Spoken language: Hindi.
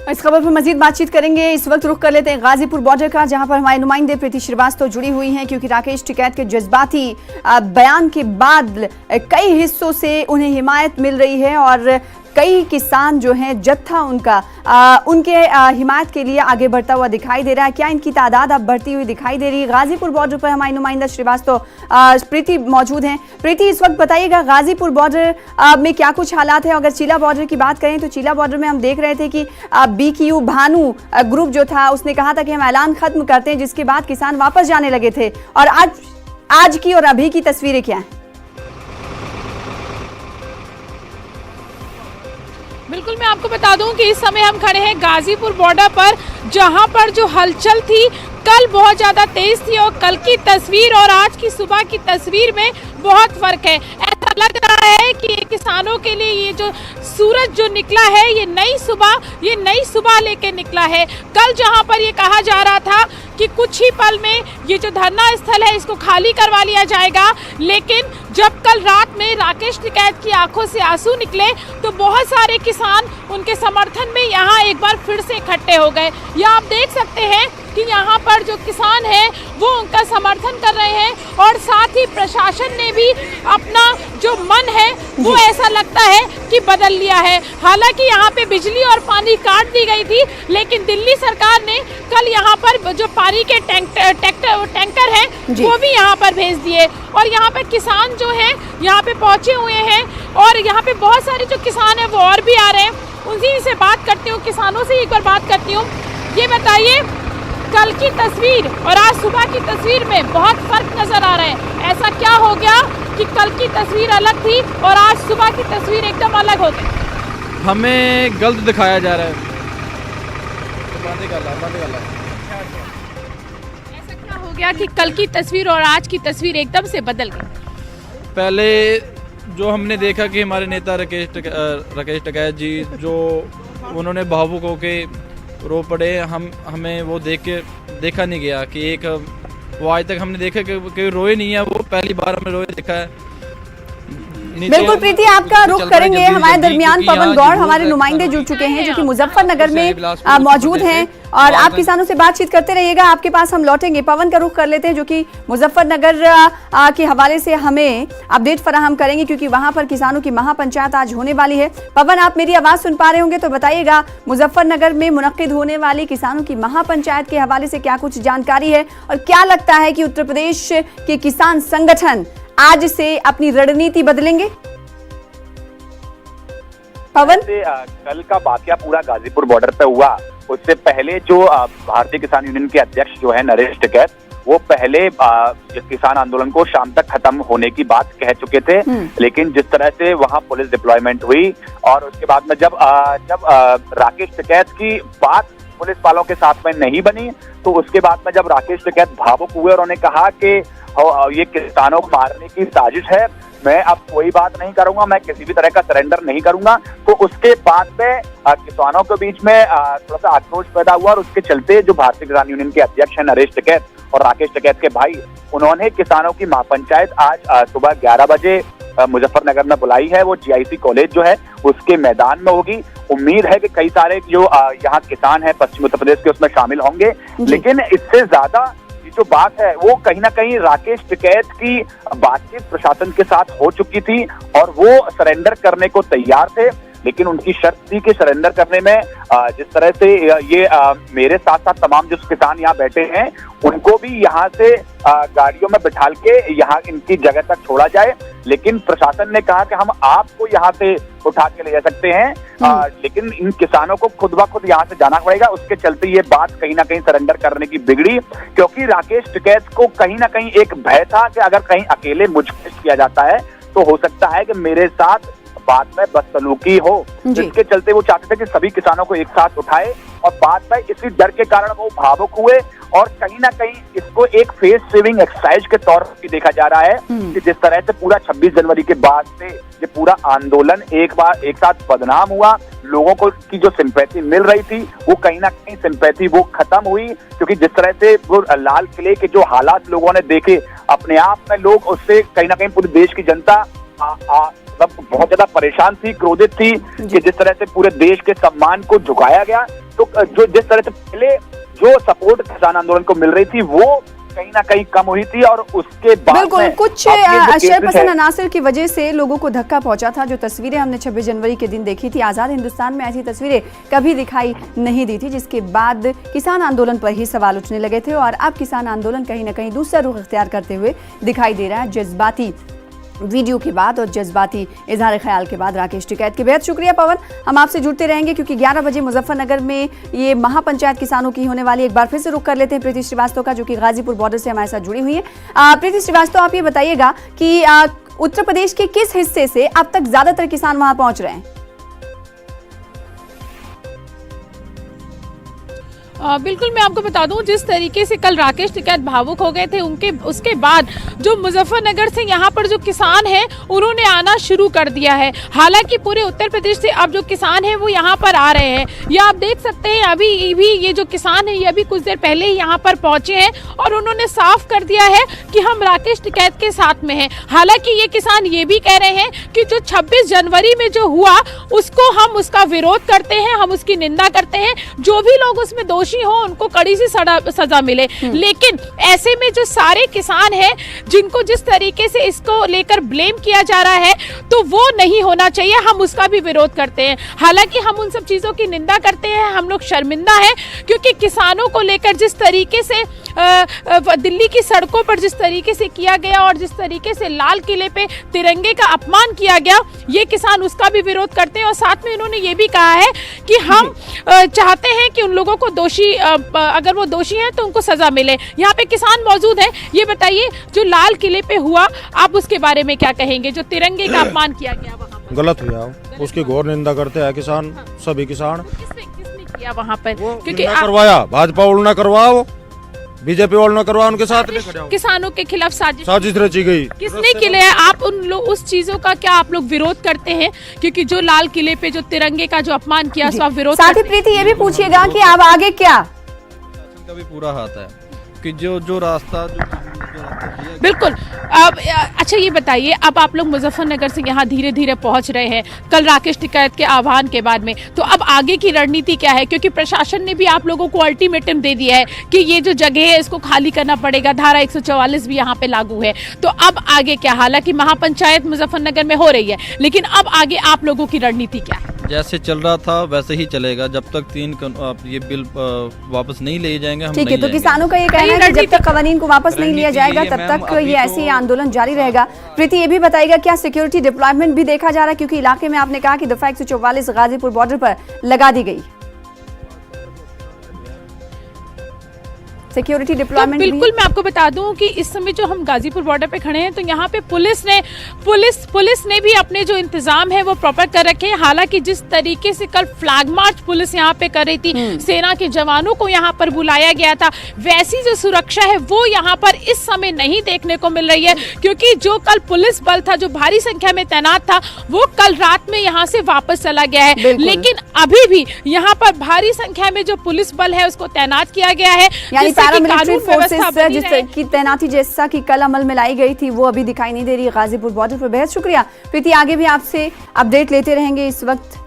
इस खबर पर मजीद बातचीत करेंगे। इस वक्त रुख कर लेते हैं गाजीपुर बॉर्डर का, जहां पर हमारे नुमाइंदे प्रीति श्रीवास्तव जुड़ी हुई हैं, क्योंकि राकेश टिकैत के जज्बाती बयान के बाद कई हिस्सों से उन्हें हिमायत मिल रही है और कई किसान जो हैं जत्था उनके हिमायत के लिए आगे बढ़ता हुआ दिखाई दे रहा है। क्या इनकी तादाद अब बढ़ती हुई दिखाई दे रही है? गाजीपुर बॉर्डर पर हमारी नुमाइंदा श्रीवास्तव प्रीति मौजूद हैं। प्रीति, इस वक्त बताइएगा गाजीपुर बॉर्डर में क्या कुछ हालात है? अगर चीला बॉर्डर की बात करें तो चीला बॉर्डर में हम देख रहे थे कि BQ भानु ग्रुप जो था उसने कहा था कि हम ऐलान खत्म करते हैं, जिसके बाद किसान वापस जाने लगे थे। और आज की और अभी की तस्वीरें क्या हैं? बिल्कुल, मैं आपको बता दूं कि इस समय हम खड़े हैं गाजीपुर बॉर्डर पर, जहां पर जो हलचल थी कल बहुत ज़्यादा तेज थी और कल की तस्वीर और आज की सुबह की तस्वीर में बहुत फर्क है। ऐसा लग रहा है कि किसानों के लिए ये जो सूरज जो निकला है ये नई सुबह लेके निकला है। कल जहां पर ये कहा जा रहा था कि कुछ ही पल में ये जो धरना स्थल है इसको खाली करवा लिया जाएगा, लेकिन जब कल रात में राकेश टिकैत की आंखों से आंसू निकले तो बहुत सारे किसान उनके समर्थन में यहाँ एक बार फिर से इकट्ठे हो गए। यह आप देख सकते हैं कि यहाँ पर जो किसान हैं वो उनका समर्थन कर रहे हैं और साथ ही प्रशासन ने भी अपना जो मन है वो ऐसा लगता है कि बदल लिया है। हालांकि यहाँ पे बिजली और पानी काट दी गई थी, लेकिन दिल्ली सरकार ने कल यहाँ पर जो पानी के टैंकर हैं वो भी यहाँ पर भेज दिए और यहाँ पे किसान जो हैं यहाँ पे पहुँचे हुए हैं और यहाँ पे बहुत सारे जो किसान हैं वो और भी आ रहे हैं। उन्हीं से बात करती हूँ, किसानों से एक बार बात करती हूँ। ये बताइए, कल की तस्वीर और आज सुबह की तस्वीर में बहुत फर्क नजर आ रहा है। ऐसा क्या हो गया कि कल की तस्वीर अलग थी और आज सुबह की तस्वीर एकदम अलग हो गई? हमें गलत दिखाया जा रहा है। ऐसा क्या हो गया कि कल की तस्वीर और आज की तस्वीर एकदम से बदल गई? पहले जो हमने देखा कि हमारे नेता राकेश टिकैत जी जो उन्होंने भावुक होके रो पड़े, हमें वो देखा नहीं गया कि वो आज तक हमने देखा कि रोए नहीं है। वो पहली बार हमने रोए देखा है। बिल्कुल प्रीति, आपका रुख करेंगे। हमारे दरमियान पवन गौड़ हमारे नुमाइंदे जुड़ चुके हैं जो कि मुजफ्फरनगर में मौजूद हैं और आप किसानों से बातचीत करते रहिएगा। आपके पास हम लौटेंगे। पवन का रुख कर लेते हैं जो कि मुजफ्फरनगर के हवाले से हमें अपडेट फराहम करेंगे, क्योंकि वहां पर किसानों की महापंचायत आज होने वाली है। पवन, आप मेरी आवाज सुन पा रहे होंगे तो बताइएगा, मुजफ्फरनगर में मुनक्किद होने वाली किसानों की महापंचायत के हवाले से क्या कुछ जानकारी है और क्या लगता है कि उत्तर प्रदेश के किसान संगठन आज से अपनी रणनीति बदलेंगे? पवन, कल का वाकया पूरा गाजीपुर बॉर्डर पे हुआ। उससे पहले जो भारतीय किसान यूनियन के अध्यक्ष जो है नरेश टिकैत, वो पहले किसान आंदोलन को शाम तक खत्म होने की बात कह चुके थे, लेकिन जिस तरह से वहां पुलिस डिप्लॉयमेंट हुई और उसके बाद में जब राकेश टिकैत की बात पुलिस वालों के साथ में नहीं बनी, तो उसके बाद में जब राकेश टिकैत भावुक हुए और उन्होंने कहा कि ये किसानों को मारने की साजिश है, मैं अब कोई बात नहीं करूंगा, मैं किसी भी तरह का सरेंडर नहीं करूंगा, तो उसके बाद में किसानों के बीच में थोड़ा सा आक्रोश पैदा हुआ और उसके चलते जो भारतीय किसान यूनियन के अध्यक्ष हैं नरेश टिकैत और राकेश टिकैत के भाई, उन्होंने किसानों की महापंचायत आज सुबह 11 बजे मुजफ्फरनगर में बुलाई है। वो GIC कॉलेज जो है उसके मैदान में होगी। उम्मीद है कि कई सारे जो यहाँ किसान हैं पश्चिम उत्तर प्रदेश के उसमें शामिल होंगे, लेकिन इससे ज्यादा जो बात है वो कहीं ना कहीं राकेश टिकैत की बातचीत प्रशासन के साथ हो चुकी थी और वो सरेंडर करने को तैयार थे, लेकिन उनकी शर्त थी कि सरेंडर करने में जिस तरह से ये मेरे साथ साथ तमाम जो किसान यहाँ बैठे हैं उनको भी यहाँ से गाड़ियों में बिठाल के यहाँ इनकी जगह तक छोड़ा जाए, लेकिन प्रशासन ने कहा कि हम आपको यहाँ से उठा के ले जा सकते हैं, लेकिन इन किसानों को खुद ब खुद यहाँ से जाना पड़ेगा। उसके चलते ये बात कहीं ना कहीं सरेंडर करने की बिगड़ी, क्योंकि राकेश टिकैत को कहीं ना कहीं एक भय था कि अगर कहीं अकेले मुझे किया जाता है तो हो सकता है कि मेरे साथ बाद में बदसलूकी हो, जिसके चलते वो चाहते थे कि सभी किसानों को एक साथ उठाए और बाद में इसी डर के कारण वो भावुक हुए और कहीं ना कहीं इसको एक फेस सेविंग एक्सरसाइज के तौर पर देखा जा रहा है कि जिस तरह से पूरा 26 जनवरी के बाद से ये पूरा आंदोलन एक साथ बदनाम हुआ, लोगों को की जो सिंपैथी मिल रही थी वो कहीं ना कहीं सिंपैथी वो खत्म हुई, क्योंकि जिस तरह से वो लाल किले के जो हालात लोगों ने देखे अपने आप में, लोग उससे कहीं ना कहीं पूरे देश की जनता बहुत ज्यादा परेशान थी, क्रोधित थी कि जिस तरह से पूरे देश के सम्मान को झुकाया गया। तो जो जिस तरह से पहले जो सपोर्ट किसान आंदोलन को मिल रही थी वो कहीं ना कहीं कम हुई थी, और उसके बाद बिल्कुल कुछ आश्चर्य पसंद अनासर की वजह से लोगों को धक्का पहुंचा था। जो तस्वीरें हमने 26 जनवरी के दिन देखी थी, आजाद हिंदुस्तान में ऐसी तस्वीरें कभी दिखाई नहीं दी थी, जिसके बाद किसान आंदोलन पर ही सवाल उठने लगे थे। और अब किसान आंदोलन कहीं ना कहीं दूसरा रुख इख्तियार करते हुए दिखाई दे रहा है। जज्बाती वीडियो के बाद और जज्बाती इजहार ख्याल के बाद राकेश टिकैत के बेहद शुक्रिया पवन। हम आपसे जुड़ते रहेंगे क्योंकि 11 बजे मुजफ्फरनगर में ये महापंचायत किसानों की होने वाली। एक बार फिर से रुख कर लेते हैं प्रीति श्रीवास्तव का, जो कि गाजीपुर बॉर्डर से हमारे साथ जुड़ी हुई है। प्रीति श्रीवास्तव, आप ये बताइएगा कि उत्तर प्रदेश के किस हिस्से से अब तक ज्यादातर किसान वहां पहुंच रहे हैं? बिल्कुल, मैं आपको बता दूं, जिस तरीके से कल राकेश टिकैत भावुक हो गए थे, उसके बाद जो मुजफ्फरनगर से यहाँ पर जो किसान हैं उन्होंने आना शुरू कर दिया है। हालांकि पूरे उत्तर प्रदेश से अब जो किसान हैं वो यहाँ पर आ रहे हैं। ये आप देख सकते हैं, अभी भी ये जो किसान है ये अभी कुछ देर पहले ही यहाँ पर पहुंचे हैं और उन्होंने साफ कर दिया है कि हम राकेश टिकैत के साथ में हैं। हालांकि ये किसान ये भी कह रहे हैं कि जो 26 जनवरी में जो हुआ उसको हम उसका विरोध करते हैं, हम उसकी निंदा करते हैं। जो भी लोग उसमें दोषी हो उनको कड़ी सी सजा मिले। लेकिन ऐसे में जो सारे किसान हैं जिनको जिस तरीके से इसको लेकर ब्लेम किया जा रहा है, तो वो नहीं होना चाहिए, हम उसका भी विरोध करते हैं। हालांकि हम उन सब चीजों की निंदा करते हैं, हम लोग शर्मिंदा हैं, क्योंकि किसानों को लेकर जिस तरीके से दिल्ली की सड़कों पर जिस तरीके से किया गया और जिस तरीके से लाल किले पे तिरंगे का अपमान किया गया, ये किसान उसका भी विरोध करते हैं। और साथ में इन्होंने ये भी कहा है कि हम चाहते हैं कि उन लोगों को अगर वो दोषी हैं तो उनको सजा मिले। यहाँ पे किसान मौजूद हैं, ये बताइए जो लाल किले पे हुआ आप उसके बारे में क्या कहेंगे? जो तिरंगे का अपमान किया गया वहाँ पर गलत हुआ, उसकी घोर निंदा करते हैं किसान, सभी किसान। किसने किया वहाँ पर? क्योंकि करवाया भाजपा वालों ने करवाओ, बीजेपी वालों ने करवाया, उनके साथ किसानों के खिलाफ साजिश रची गई। किसने किले है? आप उस चीजों का क्या आप लोग विरोध करते हैं? क्योंकि जो लाल किले पे जो तिरंगे का जो अपमान किया उसका विरोध। साथ ही प्रीति ये भी पूछिएगा कि अब आगे क्या? का भी पूरा हाथ है कि जो रास्ता बिल्कुल। अब अच्छा ये बताइए, अब आप लोग मुजफ्फरनगर से यहाँ धीरे धीरे पहुँच रहे हैं कल राकेश टिकैत के आह्वान के बाद में, तो अब आगे की रणनीति क्या है? क्योंकि प्रशासन ने भी आप लोगों को अल्टीमेटम दे दिया है कि ये जो जगह है इसको खाली करना पड़ेगा, धारा 144 भी यहाँ पे लागू है। तो अब आगे क्या? हालांकि महापंचायत मुजफ्फरनगर में हो रही है, लेकिन अब आगे आप लोगों की रणनीति क्या है? जैसे चल रहा था वैसे ही चलेगा, जब तक ये बिल वापस नहीं ले जाएंगे हम ठीक है। तो किसानों का ये कहना है कि जब तक कानून को वापस नहीं लिया जाएगा तब तक ये ऐसे ही आंदोलन जारी रहेगा। प्रीति ये भी बताइएगा क्या सिक्योरिटी डिप्लॉयमेंट भी देखा जा रहा है? क्योंकि इलाके में आपने कहा कि दफा 144 गाजीपुर बॉर्डर पर लगा दी गई सिक्योरिटी डिप्लॉयमेंट। तो बिल्कुल मैं आपको बता दूं कि इस समय जो हम गाजीपुर बॉर्डर पे खड़े हैं तो यहाँ पे पुलिस ने भी अपने जो इंतजाम है वो प्रॉपर कर रखे हैं। हालांकि जिस तरीके से कल फ्लैग मार्च पुलिस यहाँ पे कर रही थी, सेना के जवानों को यहाँ पर बुलाया गया था, वैसी जो सुरक्षा है वो यहाँ पर इस समय नहीं देखने को मिल रही है। क्योंकि जो कल पुलिस बल था जो भारी संख्या में तैनात था वो कल रात में यहाँ से वापस चला गया है। लेकिन अभी भी यहाँ पर भारी संख्या में जो पुलिस बल है उसको तैनात किया गया है, पैरामिलिट्री फोर्सेस जिसकी तैनाती जैसा कि कल अमल में लाई गई थी वो अभी दिखाई नहीं दे रही गाजीपुर बॉर्डर पर। बेहद शुक्रिया प्रीति, आगे भी आपसे अपडेट लेते रहेंगे। इस वक्त